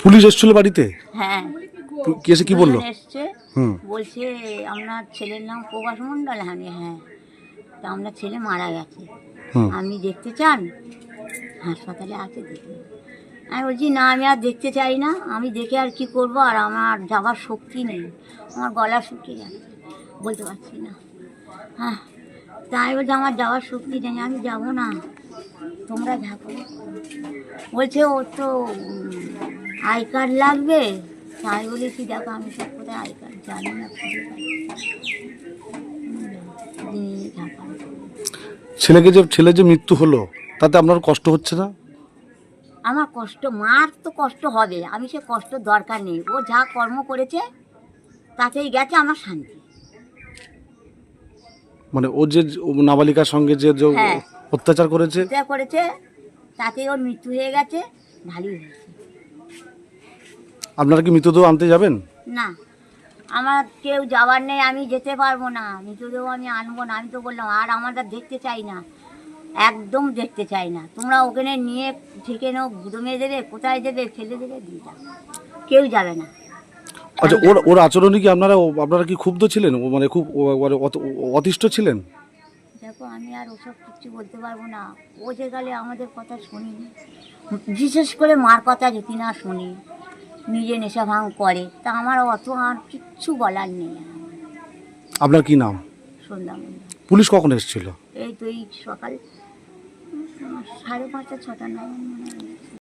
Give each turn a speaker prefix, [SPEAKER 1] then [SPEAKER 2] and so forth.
[SPEAKER 1] Police এসেছিল বাড়িতে?
[SPEAKER 2] হ্যাঁ,
[SPEAKER 1] কি এসে কি বললো?
[SPEAKER 2] এসছে, বলছে আপনার ছেলের নাম প্রকাশ মণ্ডল। হ্যাঁ, তা আপনার ছেলে মারা গেছে, আপনি দেখতে চান? হাসপাতালে আছে, দেখুন। আমি বলছি না, আমি আর দেখতে চাই না, আমি দেখে আর কি করব, আর আমার যাওয়ার শক্তি নেই, আমার গলা শুকিয়ে যাচ্ছে, বলতে পারছি না। হ্যাঁ, তাই বলছে আমার যাওয়ার শক্তি নেই, আমি যাব না, তোমরা ঝাঁকো। বলছে ওর তো আই কার্ড লাগবে। তাই বলেছি দেখো আমি সব কোথায় আই কার্ড জানি না, খুঁজে পাই ঝাঁকা।
[SPEAKER 1] ছেলে যে মৃত্যু হলো তাতে আপনার কষ্ট হচ্ছে না?
[SPEAKER 2] আমার কষ্ট, মার তো কষ্ট হবে, আমি সে কষ্ট দরকার নেই, ও যা কর্ম করেছে তাতেই গেছে, আমার শান্তি।
[SPEAKER 1] মানে ও যে নাবালিকার সঙ্গে যে
[SPEAKER 2] হ্যাঁ,
[SPEAKER 1] অত্যাচার করেছে
[SPEAKER 2] যা করেছে তাতেই ওর মৃত্যু হয়ে গেছে, ভালোই হয়েছে।
[SPEAKER 1] আপনারা কি মৃতদেহ আনতে যাবেন?
[SPEAKER 2] না, আমার কেউ যাওয়ার নেই, আমি যেতে পারবো না, মৃতদেহ আমি আনবো না। আমি তো বললাম আর আমাদের দেখতে চাই না, একদম দেখতে চাই না। তোমরা ওখানে নিয়ে ঠিক নাও, গুদমে দেবে, কোথায় দেবে, ফেলে দেবে, দিয়ে যাও, কেউ যাবে না।
[SPEAKER 1] আচ্ছা, ওর আচরণে কি আপনারা কি ক্ষুব্ধ ছিলেন? মানে খুব অতিষ্ঠ ছিলেন?
[SPEAKER 2] দেখো আমি আর ওসব কিছু বলতে পারবো না, ও যে গেলে আমাদের কথা শুনিনি, বিশেষ করে মার কথা যদি না শুনি, নিজে নেশা ভাঙ করে, তা আমার অত আর কিচ্ছু বলার নেই।
[SPEAKER 1] আপনার কি নাম?
[SPEAKER 2] সন্ধ্যা মন্ডল।
[SPEAKER 1] পুলিশ কখন এসেছিল?
[SPEAKER 2] এই তো এই সকাল 5:30 6টা 9 মনে হয়।